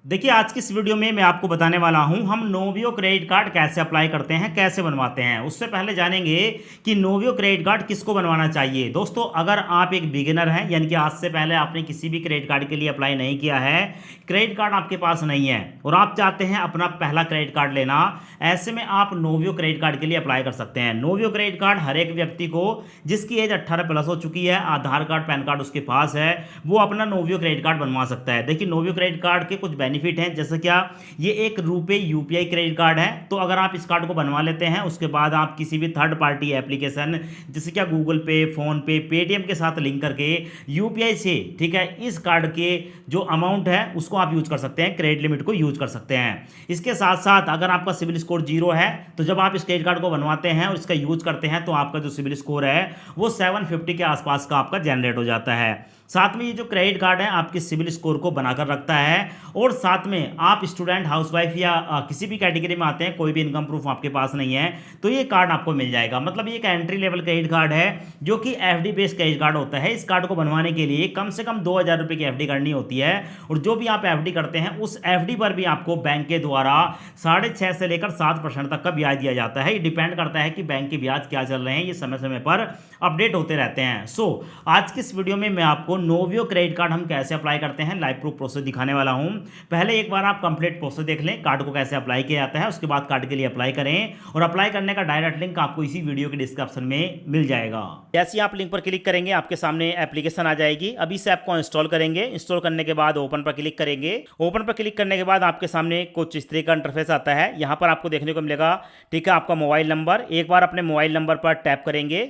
देखिए आज की इस वीडियो में मैं आपको बताने वाला हूं हम नोवियो क्रेडिट कार्ड कैसे अप्लाई करते हैं, कैसे बनवाते हैं। उससे पहले जानेंगे कि नोवियो क्रेडिट कार्ड किसको बनवाना चाहिए। दोस्तों, अगर आप एक बिगिनर हैं, यानी कि आज से पहले आपने किसी भी क्रेडिट कार्ड के लिए अप्लाई नहीं किया है, क्रेडिट कार्ड आपके पास नहीं है और आप चाहते हैं अपना पहला क्रेडिट कार्ड लेना, ऐसे में आप नोवियो क्रेडिट कार्ड के लिए अप्लाई कर सकते हैं। नोवियो क्रेडिट कार्ड हर एक व्यक्ति को जिसकी एज 18+ हो चुकी है, आधार कार्ड पैन कार्ड उसके पास है, वो अपना नोवियो क्रेडिट कार्ड बनवा सकता है। देखिए नोवियो क्रेडिट कार्ड के कुछ बेनिफिट हैं, जैसे क्या ये एक रुपए यूपीआई क्रेडिट कार्ड है। तो अगर आप इस कार्ड को बनवा लेते हैं, उसके बाद आप किसी भी थर्ड पार्टी एप्लीकेशन जैसे क्या गूगल पे, फोन पे, पेटीएम के साथ लिंक करके यूपीआई से, ठीक है, इस कार्ड के जो अमाउंट है उसको आप यूज कर सकते हैं, क्रेडिट लिमिट को यूज कर सकते हैं। इसके साथ साथ अगर आपका सिविल स्कोर 0 है, तो जब आप इस क्रेडिट कार्ड को बनवाते हैं और इसका यूज करते हैं, तो आपका जो सिविल स्कोर है वो 750 के आसपास का आपका जनरेट हो जाता है। साथ में ये जो क्रेडिट कार्ड है आपके सिविल स्कोर को बनाकर रखता है और साथ में आप स्टूडेंट, हाउसवाइफ या किसी भी कैटेगरी में आते हैं, कोई भी इनकम प्रूफ आपके पास नहीं है, तो ये कार्ड आपको मिल जाएगा। मतलब ये एक एंट्री लेवल क्रेडिट कार्ड है जो कि एफडी बेस्ड क्रेडिट कार्ड होता है। इस कार्ड को बनवाने के लिए कम से कम 2000 रुपये की एफडी करनी होती है और जो भी आप एफडी करते हैं उस एफडी पर भी आपको बैंक के द्वारा 6.5 से लेकर 7% तक का ब्याज दिया जाता है। ये डिपेंड करता है कि बैंक के ब्याज क्या चल रहे हैं, ये समय समय पर अपडेट होते रहते हैं। आज की इस वीडियो में मैं आपको नोवियो क्रेडिट कार्ड हम कैसे अप्लाई करते हैं लाइव प्रूफ प्रोसेस दिखाने वाला हूं। पहले एक बार आप कंप्लीट प्रोसेस देख लें, कार्ड को कैसे अप्लाई किया जाता है, उसके बाद कार्ड के लिए अप्लाई करें और अप्लाई करने का डायरेक्ट लिंक आपको इसी वीडियो के डिस्क्रिप्शन में मिल जाएगा। जैसे ही आप लिंक पर क्लिक करेंगे आपके सामने एप्लीकेशन आ जाएगी। अभी इस ऐप को इंस्टॉल करेंगे। इंस्टॉल करने के बाद ओपन पर क्लिक करेंगे। ओपन पर क्लिक करने के बाद आपके सामने कुछ इस तरह का इंटरफेस आता है। यहाँ पर आपको देखने को मिलेगा, ठीक है, आपका मोबाइल नंबर। एक बार अपने मोबाइल नंबर पर टैप करेंगे।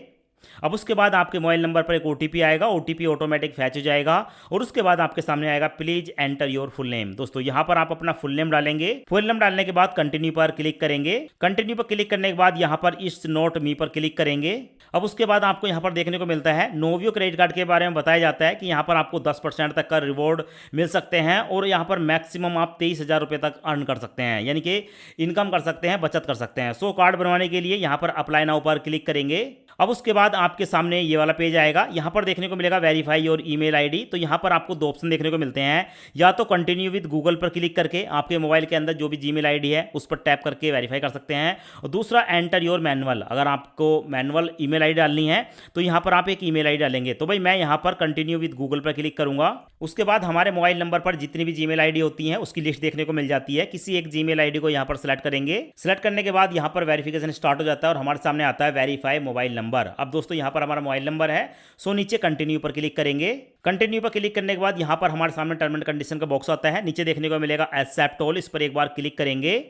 अब उसके बाद आपके मोबाइल नंबर पर एक ओटीपी आएगा, ओटीपी ऑटोमेटिक फैच हो जाएगा और उसके बाद आपके सामने आएगा please enter your full name. दोस्तों यहाँ पर आप अपना फुल नेम डालेंगे। फुल नेम डालने के बाद कंटिन्यू पर क्लिक करेंगे। कंटिन्यू पर क्लिक करने के बाद यहाँ पर इस नोट मी पर क्लिक करेंगे। अब उसके बाद आपको यहाँ पर देखने को मिलता है नोवियो क्रेडिट कार्ड के बारे में बताया जाता है कि यहाँ पर आपको 10% तक का रिवॉर्ड मिल सकते हैं और यहाँ पर मैक्सिमम आप 23,000 रुपये तक अर्न कर सकते हैं, यानी कि इनकम कर सकते हैं, बचत कर सकते हैं। कार्ड बनवाने के लिए यहाँ पर अप्लाई नाउ पर क्लिक करेंगे। अब उसके बाद आपके सामने ये वाला पेज आएगा। यहाँ पर देखने को मिलेगा वेरीफाई योर ईमेल आईडी। तो यहाँ पर आपको 2 ऑप्शन देखने को मिलते हैं, या तो कंटिन्यू विद गूगल पर क्लिक करके आपके मोबाइल के अंदर जो भी जीमेल आईडी है उस पर टैप करके वेरीफाई कर सकते हैं, और दूसरा एंटर योर मैनुअल। अगर आपको मैनुअल ईमेल आईडी डालनी है तो यहाँ पर आप एक ईमेल आईडी डालेंगे। तो भाई मैं यहाँ पर कंटिन्यू विद गूगल पर क्लिक करूंगा। उसके बाद हमारे मोबाइल नंबर पर जितनी भी जीमेल आईडी होती है उसकी लिस्ट देखने को मिल जाती है। किसी एक जीमेल आईडी को यहाँ पर सिलेक्ट करेंगे। सिलेक्ट करने के बाद यहाँ पर वेरिफिकेशन स्टार्ट हो जाता है और हमारे सामने आता है वेरीफाई मोबाइल नंबर। अब दोस्तों यहाँ पर हमारा मोबाइल नंबर है, नीचे कंटिन्यू पर क्लिक करेंगे। कंटिन्यू पर क्लिक करने के बाद यहाँ पर हमारे सामने टर्म एंड कंडीशन का बॉक्स आता है, नीचे देखने को मिलेगा एक्सेप्ट ऑल। इस पर एक बार क्लिक करेंगे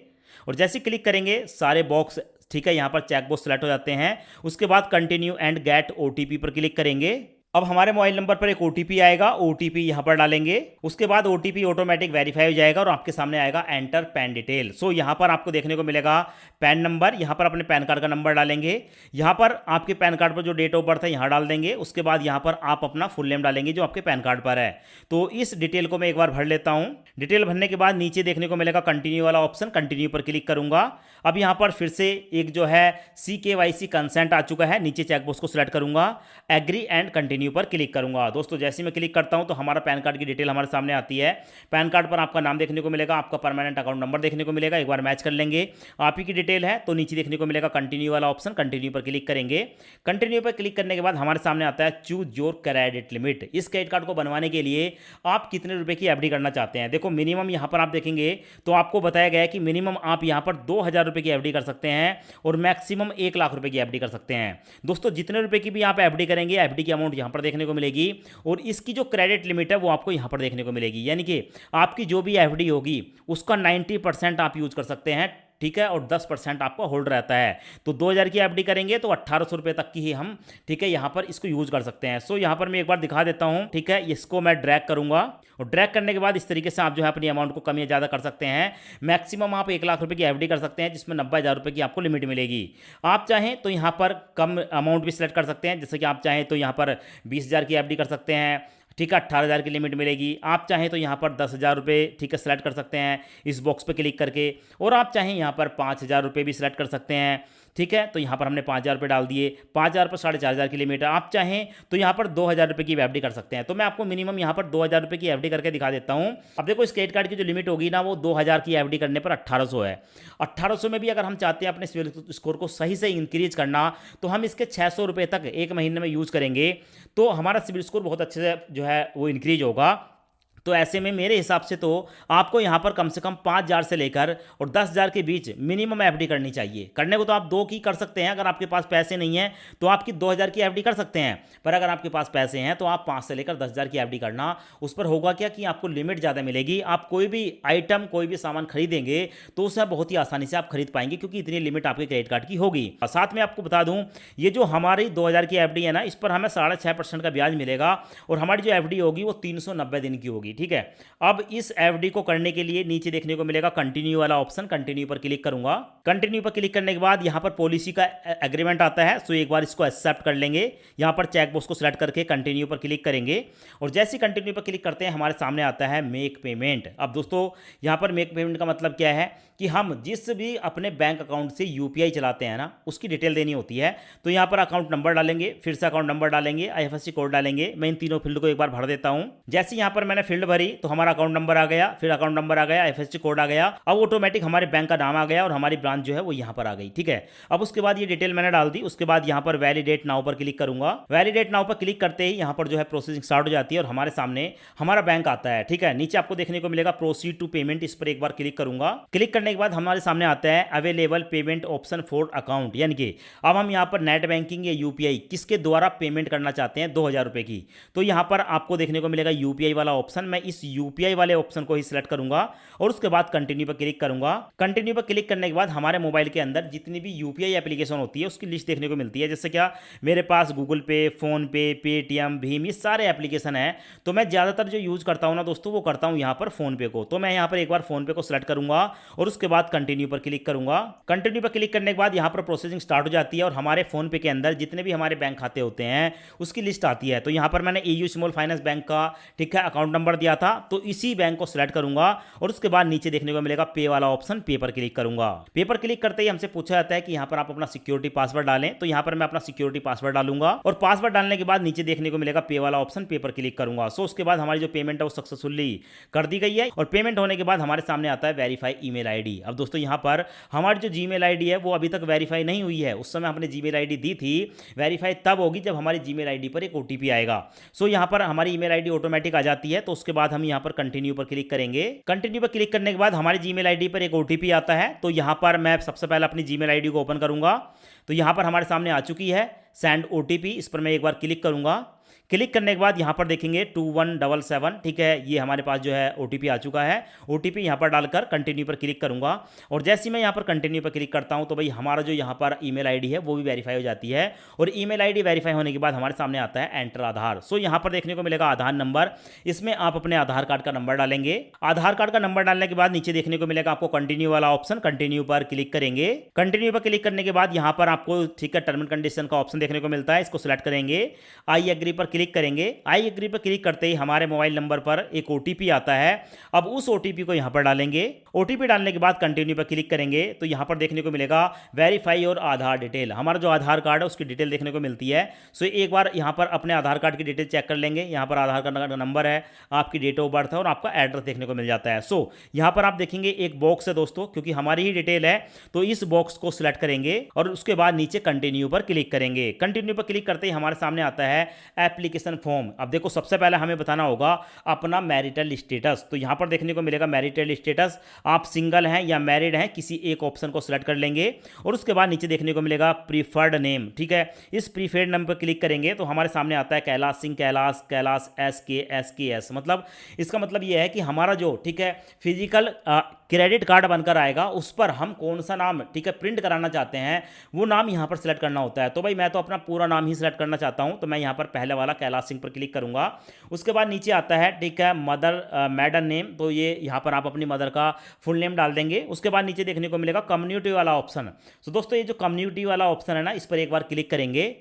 और जैसे क्लिक करेंगे सारे बॉक्स, ठीक है, यहाँ पर चेक बॉक्स सेलेक्ट हो जाते हैं। उसके बाद कंटिन्यू एंड गेट ओटीपी पर क्लिक करेंगे। अब हमारे मोबाइल नंबर पर एक ओटीपी आएगा, ओटीपी यहां पर डालेंगे। उसके बाद ओटीपी ऑटोमेटिक वेरीफाई हो जाएगा और आपके सामने आएगा एंटर पैन डिटेल। यहां पर आपको देखने को मिलेगा पैन नंबर। यहां पर अपने पैन कार्ड का नंबर डालेंगे। यहां पर आपके पैन कार्ड पर जो डेट ऑफ बर्थ है यहां डाल देंगे। उसके बाद यहां पर आप अपना फुल नेम डालेंगे जो आपके पैन कार्ड पर है। तो इस डिटेल को मैं एक बार भर लेता हूं। डिटेल भरने के बाद नीचे देखने को मिलेगा कंटिन्यू वाला ऑप्शन, कंटिन्यू पर क्लिक करूंगा। अब यहां पर फिर से एक जो है CKYC कंसेंट आ चुका है, नीचे चेकबॉक्स को सिलेक्ट करूंगा, एग्री एंड कंटिन्यू पर क्लिक करूंगा। दोस्तों जैसे मैं क्लिक करता हूं तो हमारा पैन कार्ड की डिटेल हमारे सामने आती है। पैन कार्ड पर आपका नाम देखने को मिलेगा, आपका परमानेंट अकाउंट नंबर देखने को मिलेगा। एक बार मैच कर लेंगे, आप ही की डिटेल है। तो नीचे देखने को मिलेगा कंटिन्यू वाला ऑप्शन, कंटिन्यू पर क्लिक करेंगे। कंटिन्यू पर क्लिक करने के बाद हमारे सामने आता है चूज योर क्रेडिट लिमिट। इस क्रेडिट कार्ड को बनवाने के लिए आप कितने रुपए की एफडी करना चाहते हैं। देखो मिनिमम यहां पर आप देखेंगे तो आपको बताया गया है कि मिनिमम आप यहां पर 2000 रुपए की एफडी कर सकते हैं और मैक्सिमम 1 लाख रुपए की एफडी कर सकते हैं। दोस्तों जितने रुपए की भी आप एफडी करेंगे, एफडी की अमाउंट यहां पर देखने को मिलेगी और इसकी जो क्रेडिट लिमिट है वो आपको यहां पर देखने को मिलेगी। यानी कि आपकी जो भी एफडी होगी उसका 90% आप यूज कर सकते हैं, ठीक है, और 10% आपका होल्ड रहता है। तो 2000 की एफडी करेंगे तो 1800 रुपये तक की ही हम, ठीक है, यहाँ पर इसको यूज कर सकते हैं। यहाँ पर मैं एक बार दिखा देता हूँ, ठीक है, इसको मैं ड्रैग करूंगा और ड्रैग करने के बाद इस तरीके से आप जो है अपनी अमाउंट को कम या ज़्यादा कर सकते हैं। मैक्सिमम आप 1 लाख रुपए की एफडी कर सकते हैं जिसमें 90,000 रुपये की आपको लिमिट मिलेगी। आप चाहें तो यहाँ पर कम अमाउंट भी सिलेक्ट कर सकते हैं, जैसे कि आप चाहें तो यहाँ पर 20,000 की एफडी कर सकते हैं, ठीक है, 18,000 की लिमिट मिलेगी। आप चाहें तो यहाँ पर 10,000 रुपये, ठीक है, सेलेक्ट कर सकते हैं इस बॉक्स पे क्लिक करके, और आप चाहें यहाँ पर 5,000 रुपये भी सिलेक्ट कर सकते हैं, ठीक है। तो यहाँ पर हमने 5,000 रुपये डाल दिए, 5,000 पर 4,500 की लिमिट है। आप चाहें तो यहाँ पर 2,000 रुपये की एफडी कर सकते हैं। तो मैं आपको मिनिमम यहाँ पर 2,000 रुपये की एफडी करके दिखा देता हूँ। अब देखो इस क्रेडिट कार्ड की जो लिमिट होगी ना वो 2,000 की एफडी करने पर 1,800 है। 1,800 में भी अगर हम चाहते हैं अपने सिविल स्कोर को सही से इंक्रीज करना तो हम इसके 600 रुपये तक एक महीने में यूज़ करेंगे तो हमारा सिविल स्कोर बहुत अच्छे से जो है वो इंक्रीज होगा। तो ऐसे में मेरे हिसाब से तो आपको यहाँ पर कम से कम 5,000 से लेकर और 10,000 के बीच मिनिमम एफडी करनी चाहिए। करने को तो आप 2 की कर सकते हैं, अगर आपके पास पैसे नहीं है तो आपकी 2,000 की एफडी कर सकते हैं, पर अगर आपके पास पैसे हैं तो आप 5 से लेकर 10,000 की एफडी करना। उस पर होगा क्या कि आपको लिमिट ज़्यादा मिलेगी। आप कोई भी आइटम कोई भी सामान खरीदेंगे तो उसे बहुत ही आसानी से आप खरीद पाएंगे क्योंकि इतनी लिमिट आपके क्रेडिट कार्ड की होगी। और साथ में आपको बता दूं ये जो हमारी 2,000 की एफडी है ना इस पर हमें 6.5% का ब्याज मिलेगा और हमारी जो एफडी होगी वो 390 दिन की होगी। ठीक है। अब इस एफडी को करने के लिए नीचे देखने को मिलेगा कंटिन्यू वाला ऑप्शन, कंटिन्यू पर क्लिक करूंगा। कंटिन्यू पर क्लिक करने के बाद यहां पर पॉलिसी का एग्रीमेंट आता है, सो एक बार इसको एक्सेप्ट कर लेंगे। यहां पर चेक बॉक्स को सिलेक्ट करके कंटिन्यू पर क्लिक करेंगे और जैसे कंटिन्यू पर क्लिक करते हैं हमारे सामने आता है मेक पेमेंट। अब दोस्तों यहां पर मेक पेमेंट का मतलब क्या है कि हम जिस भी अपने बैंक अकाउंट से यूपीआई चलाते हैं ना उसकी डिटेल देनी होती है। तो यहां पर अकाउंट नंबर डालेंगे, फिर से अकाउंट नंबर डालेंगे, आईएफएससी कोड डालेंगे। मैं इन तीनों फील्ड को एक बार भर देता हूं। जैसे यहां पर मैंने फील्ड भरी तो हमारा अकाउंट नंबर आ गया, फिर अकाउंट नंबर आ गया, आईएफएससी कोड आ गया। अब ऑटोमेटिक हमारे बैंक का नाम आ गया और हमारी ब्रांच जो है वो यहां पर आ गई। ठीक है। अब उसके बाद ये डिटेल मैंने डाल दी। उसके बाद यहां पर वैलिडेट नाउ पर क्लिक करूंगा। वैलिडेट नाउ पर क्लिक करते ही यहां पर जो है प्रोसेसिंग स्टार्ट हो जाती है और हमारे सामने हमारा बैंक आता है। ठीक है। नीचे आपको देखने को मिलेगा प्रोसीड टू पेमेंट, इस पर एक बार क्लिक करूंगा। क्लिक करने के बाद हमारे सामने आता है available payment option for account, यानी कि अब हम यहां पर नेट बैंकिंग या यूपीआई किसके द्वारा पेमेंट करना चाहते हैं 2,000 रुपए की। तो यहां पर आपको देखने को मिलेगा यूपीआई वाला ऑप्शन। मैं इस यूपीआई वाले ऑप्शन को ही सिलेक्ट करूंगा और उसके बाद कंटिन्यू पर क्लिक करूंगा। कंटिन्यू पर क्लिक करने के बाद हमारे मोबाइल के अंदर जितनी भी यूपीआई एप्लीकेशन होती है उसकी लिस्ट देखने को मिलती है। जैसे क्या मेरे पास गूगल पे, फोन पे, पेटीएम, भीम, ये सारे एप्लीकेशन है। तो मैं ज्यादातर जो यूज करता हूं ना दोस्तों वो करता हूं यहां पर फोन पे को। तो मैं यहां पर एक बार फोन पे को सिलेक्ट करूंगा और उसके बाद कंटिन्यू पर क्लिक करूंगा। कंटिन्यू पर क्लिक करने के बाद यहां पर प्रोसेसिंग स्टार्ट हो जाती है और हमारे फोन पे के अंदर जितने भी हमारे बैंक खाते होते हैं उसकी लिस्ट आती है। तो यहां पर मैंने एयू स्मॉल फाइनेंस बैंक का ठीक है अकाउंट नंबर दिया था तो इसी बैंक को सिलेक्ट करूंगा और उसके बाद नीचे देखने को मिलेगा पे वाला ऑप्शन, पे पर क्लिक करूंगा। पे पर क्लिक करते ही हमसे पूछा जाता है कि यहां पर आप अपना सिक्योरिटी पासवर्ड डालें। तो यहां पर मैं अपना सिक्योरिटी पासवर्ड डालूंगा और पासवर्ड डालने के बाद नीचे देखने को मिलेगा पे वाला ऑप्शन, पे पर क्लिक करूंगा। सो उसके बाद हमारी जो पेमेंट है वो सक्सेसफुली कर दी गई है और पेमेंट होने के बाद हमारे सामने आता है वेरीफाई ईमेल आईडी। अब दोस्तों यहां पर हमारी जो जीमेल आईडी है वो अभी तक वेरीफाई नहीं हुई है। उस समय हमने जीमेल आईडी दी थी, वेरीफाई तब होगी जब हमारी जीमेल आईडी पर एक ओटीपी आएगा। सो यहां पर हमारी ईमेल आईडी ऑटोमेटिक आ जाती है। तो उसके बाद हम यहां पर कंटिन्यू पर क्लिक करेंगे। कंटिन्यू पर क्लिक करने के बाद हमारी जीमेल आईडी पर एक ओटीपी आता है। तो यहां पर मैं सबसे पहले अपनी जीमेल आईडी को ओपन करूंगा। तो यहां पर हमारे सामने आ चुकी है सेंड ओटीपी, इस पर मैं एक बार क्लिक करूंगा। क्लिक करने के बाद यहां पर देखेंगे 2177, ठीक है, ये हमारे पास जो है ओटीपी आ चुका है। ओटीपी यहां पर डालकर कंटिन्यू पर क्लिक करूंगा और जैसे ही मैं यहां पर कंटिन्यू पर क्लिक करता हूं तो भाई हमारा जो यहां पर ईमेल आईडी है वो भी वेरीफाई हो जाती है और ईमेल आईडी वेरीफाई होने के बाद हमारे सामने आता है एंटर आधार। सो यहां पर देखने को मिलेगा आधार नंबर, इसमें आप अपने आधार कार्ड का नंबर डालेंगे। आधार कार्ड का नंबर डालने के बाद नीचे देखने को मिलेगा आपको कंटिन्यू वाला ऑप्शन, कंटिन्यू पर क्लिक करेंगे। कंटिन्यू पर क्लिक करने के बाद यहां पर आपको ठीक है टर्म एंड कंडीशन का ऑप्शन देखने को मिलता है, इसको सिलेक्ट करेंगे। आई एग्री पर क्लिक करेंगे। आई एग्री पर क्लिक करते ही हमारे मोबाइल नंबर पर एक ओटीपी आता है। अब उस ओटीपी को यहां पर डालेंगे। ओटीपी डालने के बाद कंटिन्यू पर क्लिक करेंगे तो यहां पर देखने को मिलेगा वेरीफाई और आधार डिटेल। हमारा जो आधार कार्ड है उसकी डिटेल देखने को मिलती है। सो एक बार यहां पर अपने आधार कार्ड की डिटेल चेक कर लेंगे। यहां पर आधार कार्ड का नंबर है, आपकी डेट ऑफ बर्थ है और आपका एड्रेस देखने को मिल जाता है। सो यहां पर आप देखेंगे एक बॉक्स है दोस्तों, क्योंकि हमारी ही डिटेल है तो इस बॉक्स को सिलेक्ट करेंगे और उसके बाद नीचे कंटिन्यू पर क्लिक करेंगे। कंटिन्यू पर क्लिक करते ही हमारे सामने आता है एप्लीकेशन फॉर्म। अब देखो सबसे पहले हमें बताना होगा अपना मैरिटल स्टेटस। तो यहां पर देखने को मिलेगा मैरिटल स्टेटस, आप सिंगल हैं या मैरिड हैं, किसी एक ऑप्शन को सिलेक्ट कर लेंगे और उसके बाद नीचे देखने को मिलेगा प्रीफर्ड नेम। ठीक है, इस प्रीफर्ड नेम पर क्लिक करेंगे तो हमारे सामने आता है कैलाश सिंह, कैलाश, कैलाश एस, मतलब इसका मतलब यह है कि हमारा जो ठीक है फिजिकल क्रेडिट कार्ड बनकर आएगा उस पर हम कौन सा नाम ठीक है प्रिंट कराना चाहते हैं वो नाम यहां पर सिलेक्ट करना होता है। तो भाई मैं तो अपना पूरा नाम ही सिलेक्ट करना चाहता हूं तो मैं यहां पर पहले वाला कैलाश सिंह पर क्लिक करूंगा। उसके बाद नीचे आता है ठीक है मदर मैडन नेम, तो ये यहां पर आप अपनी मदर का फुल नेम डाल देंगे। उसके बाद नीचे देखने को मिलेगा कम्युनिटी वाला ऑप्शन। तो दोस्तों ये जो कम्युनिटी वाला ऑप्शन है ना इस पर एक बार क्लिक करेंगे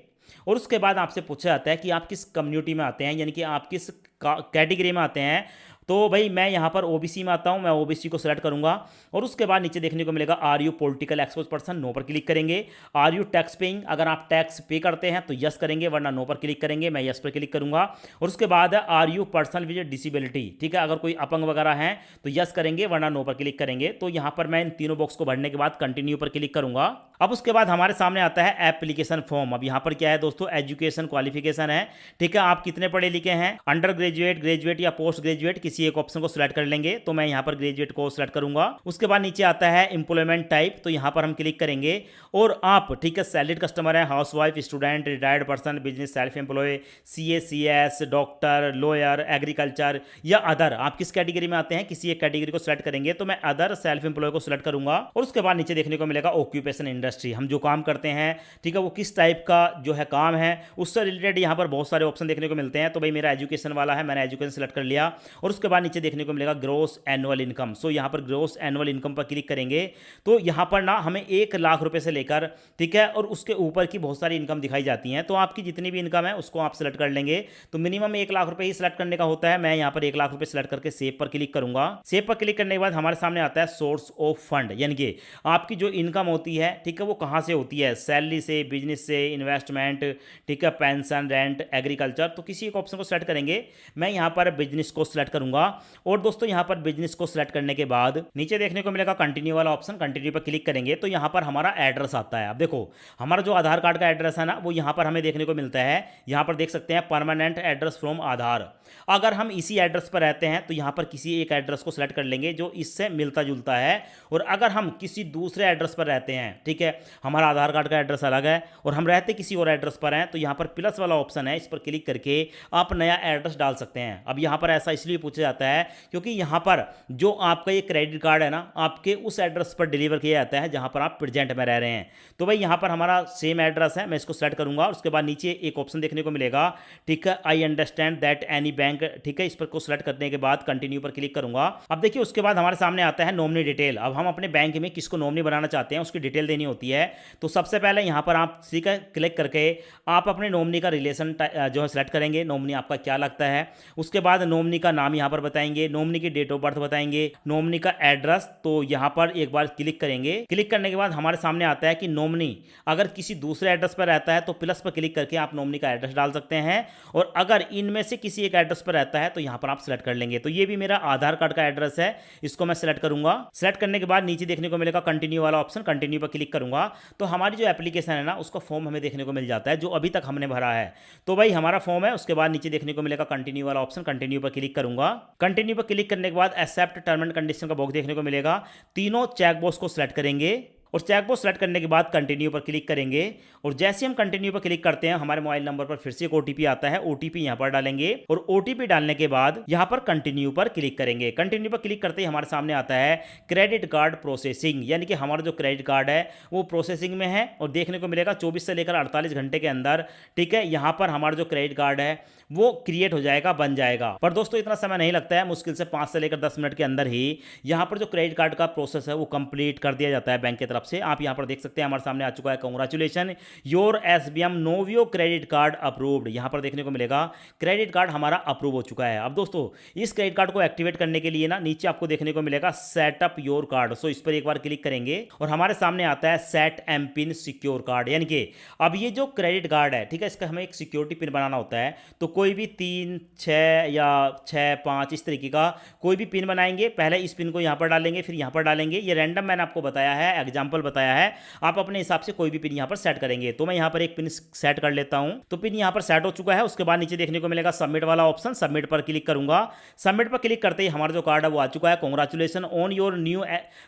और उसके बाद आपसे पूछा जाता है कि आप किस कम्युनिटी में आते हैं, यानी कि आप किस कैटेगरी में आते हैं। तो भाई मैं यहाँ पर ओबीसी में आता हूँ, मैं ओबीसी को सिलेक्ट करूंगा और उसके बाद नीचे देखने को मिलेगा are you political expose person, no पर क्लिक करेंगे। आर यू टैक्स पेइंग, अगर आप टैक्स पे करते हैं तो यस करेंगे, वरना नो पर क्लिक करेंगे, मैं यस पर क्लिक करूंगा। और उसके बाद are you person with disability, ठीक है, अगर कोई अपंग वगैरह है तो यस करेंगे, वरना नो पर क्लिक करेंगे। तो यहाँ पर मैं इन तीनों बॉक्स को भरने के बाद कंटिन्यू पर क्लिक करूंगा। अब उसके बाद हमारे सामने आता है एप्लीकेशन फॉर्म। अब यहाँ पर क्या है दोस्तों, एजुकेशन क्वालिफिकेशन है, ठीक है, आप कितने पढ़े लिखे हैं, अंडर ग्रेजुएट, ग्रेजुएट या पोस्ट ग्रेजुएट, किसी एक ऑप्शन को सिलेक्ट कर लेंगे। तो मैं यहाँ पर ग्रेजुएट को सिलेक्ट करूंगा। उसके बाद नीचे आता है एम्प्लॉयमेंट टाइप, तो यहाँ पर हम क्लिक करेंगे और आप, ठीक है, सैलरीड कस्टमर है, housewife, student, retired person, business, self employ, CA, CS, doctor, lawyer, agriculture या अदर, आप किस कैटेगरी में आते हैं, किसी एक कैटेगरी को सिलेक्ट करेंगे। तो मैं अदर सेल्फ एम्प्लॉय को सिलेक्ट करूंगा। और उसके बाद नीचे देखने को मिलेगा ऑक्यूपेशन इंडस्ट्री, हम जो काम करते हैं, ठीक है, वो किस टाइप का जो है काम है, उससे रिलेटेड यहाँ पर बहुत सारे ऑप्शन देखने को मिलते हैं। तो भाई मेरा एजुकेशन वाला है, मैंने एजुकेशन सिलेक्ट कर लिया। और उसके बाद नीचे देखने को मिलेगा ग्रोस एनुअल इनकम। सो यहाँ पर ग्रोस एनुअल इनकम पर क्लिक करेंगे तो यहाँ पर ना हमें 1 लाख रुपए से लेकर, ठीक है, और उसके ऊपर की बहुत सारी इनकम दिखाई जाती हैं। तो आपकी जितनी भी इनकम है उसको आप सिलेक्ट कर लेंगे। तो मिनिमम 1 लाख रुपए ही सिलेक्ट करने का होता है। मैं यहाँ पर 1 लाख रुपए सिलेक्ट करके सेव पर क्लिक करूंगा। सेव पर क्लिक करने के बाद हमारे सामने आता है सोर्स ऑफ फंड, यानी कि आपकी जो इनकम होती है, ठीक है, वो कहाँ से होती है, सैलरी से, बिजनेस से, इन्वेस्टमेंट, ठीक है, पेंशन, रेंट, एग्रीकल्चर। तो किसी एक ऑप्शन को सिलेक्ट करेंगे। मैं यहाँ पर बिजनेस को सिलेक्ट करूंगा। और दोस्तों यहाँ पर बिजनेस को सिलेक्ट करने के बाद नीचे देखने को मिलेगा कंटिन्यू वाला ऑप्शन, कंटिन्यू पर क्लिक करेंगे तो यहाँ पर हमारा एड्रेस आता है। अब देखो हमारा जो आधार कार्ड का एड्रेस है ना, वो यहाँ पर हमें देखने को मिलता है। यहाँ पर देख सकते हैं परमानेंट एड्रेस फ्रॉम आधार। अगर हम इसी एड्रेस पर रहते हैं तो यहाँ पर किसी एक एड्रेस को सिलेक्ट कर लेंगे जो इससे मिलता जुलता है। और अगर हम किसी दूसरे एड्रेस पर रहते हैं, ठीक है, हमारा आधार कार्ड का एड्रेस अलग है और हम रहते किसी और एड्रेस पर हैं, तो यहाँ पर प्लस वाला ऑप्शन है, इस पर क्लिक करके आप नया एड्रेस डाल सकते हैं। अब यहाँ पर ऐसा इसलिए पूछा जाता है क्योंकि यहाँ पर जो आपका ये क्रेडिट कार्ड है ना, आपके उस एड्रेस पर डिलीवर किया जाता है जहाँ पर आप प्रेजेंट में रह रहे हैं। तो भाई यहाँ पर हमारा सेम एड्रेस है, मैं इसको सेलेक्ट करूंगा। उसके बाद नीचे एक ऑप्शन देखने को मिलेगा, ठीक है, I understand that any bank, ठीक है, इस पर को सिलेक्ट करने के बाद कंटिन्यू पर क्लिक करूंगा। अब देखिए उसके बाद हमारे सामने आता है नॉमिनी डिटेल। अब हम अपने बैंक में किसको नॉमिनी बनाना चाहते हैं उसकी डिटेल देनी होती है। तो सबसे पहले यहाँ पर आप ठीक है क्लिक करके आप अपने नॉमिनी का रिलेशन जो है सिलेक्ट करेंगे, नॉमिनी आपका क्या लगता है। उसके बाद नॉमिनी का नाम यहाँ पर बताएंगे, नॉमिनी की डेट ऑफ बर्थ बताएंगे, नॉमिनी का एड्रेस। तो यहाँ पर एक बार क्लिक करेंगे। क्लिक करने के बाद हमारे सामने आता है कि नॉमिनी अगर किसी दूसरे एड्रेस पर रहता है तो प्लस पर क्लिक करके आप नॉमिनी का एड्रेस डाल सकते हैं। और अगर इनमें से किसी एक एड्रेस पर रहता है तो यहाँ पर आप सिलेक्ट कर लेंगे। तो ये भी मेरा आधार कार्ड का एड्रेस है, इसको मैं सिलेक्ट करूंगा। सिलेक्ट करने के बाद नीचे देखने को मिलेगा कंटिन्यू वाला ऑप्शन, कंटिन्यू पर क्लिक करूंगा। तो हमारी जो एप्लीकेशन है ना, उसका फॉर्म हमें देखने को मिल जाता है जो अभी तक हमने भरा है। तो भाई हमारा फॉर्म है। उसके बाद नीचे देखने को मिलेगा कंटिन्यू वाला ऑप्शन, कंटिन्यू पर क्लिक करूंगा। कंटिन्यू पर क्लिक करने के बाद एक्सेप्ट टर्म एंड कंडीशन का बॉक्स देखने को मिलेगा। तीनों चेक बॉक्स को सिलेक्ट करेंगे और चेक बॉक्स सेलेक्ट करने के बाद कंटिन्यू पर क्लिक करेंगे। और जैसे हम कंटिन्यू पर क्लिक करते हैं हमारे मोबाइल नंबर पर फिर से एक ओटीपी आता है, ओटीपी यहां पर डालेंगे और ओटीपी डालने के बाद यहां पर कंटिन्यू पर क्लिक करेंगे। कंटिन्यू पर क्लिक करते ही हमारे सामने आता है क्रेडिट कार्ड प्रोसेसिंग, यानी कि हमारा जो क्रेडिट कार्ड है वो प्रोसेसिंग में है और देखने को मिलेगा 24 से लेकर 48 घंटे के अंदर, ठीक है, यहां पर हमारा जो क्रेडिट कार्ड है वो क्रिएट हो जाएगा, बन जाएगा। पर दोस्तों इतना समय नहीं लगता है, मुश्किल से 5 से लेकर 10 मिनट के अंदर ही यहां पर जो क्रेडिट कार्ड का प्रोसेस है वो कंप्लीट कर दिया जाता है बैंक की तरफ से। आप यहां पर देख सकते हैं हमारे सामने आ चुका है, congratulation your SBM Novio credit card approved. यहां पर देखने को मिलेगा क्रेडिट कार्ड हमारा अप्रूव हो चुका है। अब दोस्तों इस क्रेडिट कार्ड को एक्टिवेट करने के लिए ना नीचे आपको देखने को मिलेगा सेटअप योर कार्ड। सो इस पर एक बार क्लिक करेंगे और हमारे सामने आता है set M pin secure card, यानी कि अब ये जो क्रेडिट कार्ड है, ठीक है, इसका हमें एक सिक्योरिटी पिन बनाना होता है। तो कोई भी 3, 6 या 6, 5 इस तरीके का कोई भी पिन बनाएंगे। पहले इस पिन को यहां पर डालेंगे, फिर यहां पर डालेंगे। ये रैंडम मैंने आपको बताया है, एग्जांपल बताया है, आप अपने हिसाब से कोई भी पिन यहां पर सेट करेंगे। तो मैं यहां पर एक पिन सेट कर लेता हूं। तो पिन यहां पर सेट हो चुका है। उसके बाद नीचे देखने को मिलेगा सबमिट वाला ऑप्शन, सबमिट पर क्लिक करूंगा। सबमिट पर क्लिक करते ही हमारा जो कार्ड है वो आ चुका है। Congratulation on your new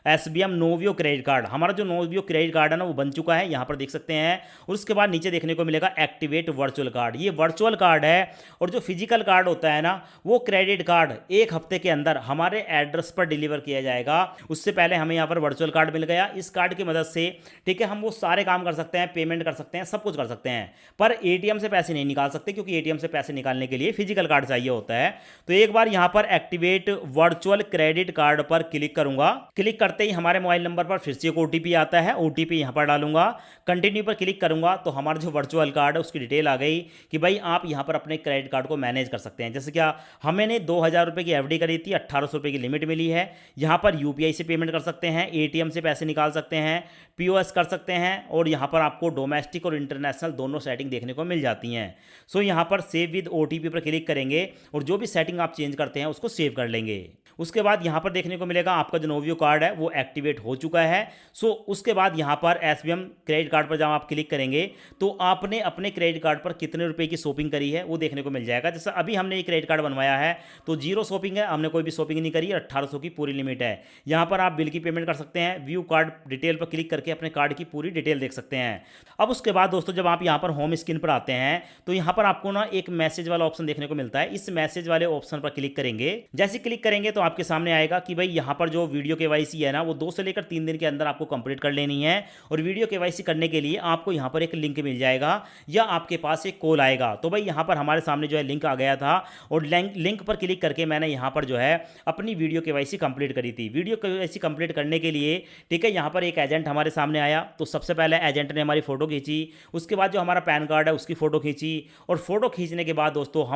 SBM Novio credit card. हमारा जो नोवियो क्रेडिट कार्ड है ना वो बन चुका है, यहां पर देख सकते हैं। और उसके बाद नीचे देखने को मिलेगा एक्टिवेट वर्चुअल कार्ड। ये वर्चुअल कार्ड है और जो फिजिकल कार्ड होता है ना वो क्रेडिट कार्ड 1 हफ्ते के अंदर हमारे एड्रेस पर डिलीवर किया जाएगा। उससे पहले हमें यहां पर वर्चुअल कार्ड मिल गया। इस कार्ड कार्ड की मदद से, ठीक है, हम वो सारे काम कर सकते हैं, पेमेंट कर सकते हैं, सब कुछ कर सकते हैं, पर एटीएम से पैसे नहीं निकाल सकते, क्योंकि एटीएम से पैसे निकालने के लिए फिजिकल कार्ड चाहिए होता है। तो एक बार यहां पर एक्टिवेट वर्चुअल क्रेडिट कार्ड पर क्लिक करूंगा। क्लिक करते ही हमारे मोबाइल नंबर पर फिर से एक ओटीपी आता है, ओटीपी यहां पर डालूंगा, कंटिन्यू पर क्लिक करूंगा तो हमारा जो वर्चुअल कार्ड है उसकी डिटेल आ गई कि भाई आप यहां पर अपने क्रेडिट कार्ड को मैनेज कर सकते हैं। जैसे क्या हमने 2000 रुपये की एफडी करी थी, 1800 रुपये की लिमिट मिली है। यहां पर यूपीआई से पेमेंट कर सकते हैं, एटीएम से पैसे निकाल सकते हैं, पीओएस कर सकते हैं, और यहां पर आपको डोमेस्टिक और इंटरनेशनल दोनों सेटिंग देखने को मिल जाती हैं। सो यहां पर सेव विद ओटीपी पर क्लिक करेंगे और जो भी सेटिंग आप चेंज करते हैं उसको सेव कर लेंगे। उसके बाद यहां पर देखने को मिलेगा आपका जो नोवियो कार्ड है वो एक्टिवेट हो चुका है। सो उसके बाद यहां पर एसबीएम क्रेडिट कार्ड पर जब आप क्लिक करेंगे तो आपने अपने क्रेडिट कार्ड पर कितने रुपए की शॉपिंग करी है वो देखने को मिल जाएगा। जैसे अभी हमने ये क्रेडिट कार्ड बनवाया है तो 0 शॉपिंग है, हमने कोई भी शॉपिंग नहीं करी, 1800 की पूरी लिमिट है। यहां पर आप बिल की पेमेंट कर सकते हैं, व्यू कार्ड डिटेल पर क्लिक करके अपने कार्ड की पूरी डिटेल देख सकते हैं। अब उसके बाद दोस्तों जब आप यहां पर होम स्क्रीन पर आते हैं तो यहां पर आपको ना एक मैसेज वाला ऑप्शन देखने को मिलता है। इस मैसेज वाले ऑप्शन पर क्लिक करेंगे, जैसे क्लिक करेंगे तो आपके सामने आएगा कि भाई यहां पर जो वीडियो केवाईसी है ना वो 2 से लेकर 3 दिन के अंदर आपको कंप्लीट कर लेनी है। और वीडियो केवाईसी करने के लिए आपको यहां पर एक लिंक मिल जाएगा या आपके पास एक कॉल आएगा। तो भाई यहां पर हमारे सामने जो है लिंक आ गया था और लिंक पर क्लिक करके मैंने यहां पर जो है अपनी वीडियो केवाईसी कंप्लीट करी थी। वीडियो केवाईसी कंप्लीट करने के लिए, ठीक है, यहां पर एक एजेंट हमारे सामने आया। तो सबसे पहले एजेंट ने हमारी फोटो खींची, उसके बाद जो हमारा पैन कार्ड है उसकी फोटो खींची, और फोटो खींचने के बाद दोस्तों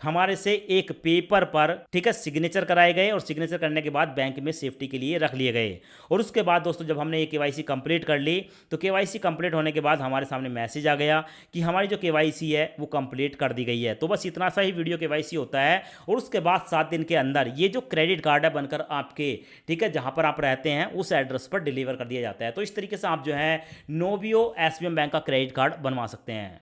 हमारे से एक पेपर पर, ठीक है, सिग्नेचर कराए गए और सिग्नेचर करने के बाद बैंक में सेफ्टी के लिए रख लिए गए। और उसके बाद दोस्तों जब हमने ये केवाईसी कंप्लीट कर ली तो केवाईसी कंप्लीट होने के बाद हमारे सामने मैसेज आ गया कि हमारी जो केवाईसी है वो कंप्लीट कर दी गई है। तो बस इतना सा ही वीडियो केवाईसी होता है और उसके बाद 7 दिन के अंदर ये जो क्रेडिट कार्ड है बनकर आपके, ठीक है, जहां पर आप रहते हैं उस एड्रेस पर डिलीवर कर दिया जाता है। तो इस तरीके से आप जो है नोवियो एसबीएम बैंक का क्रेडिट कार्ड बनवा सकते हैं।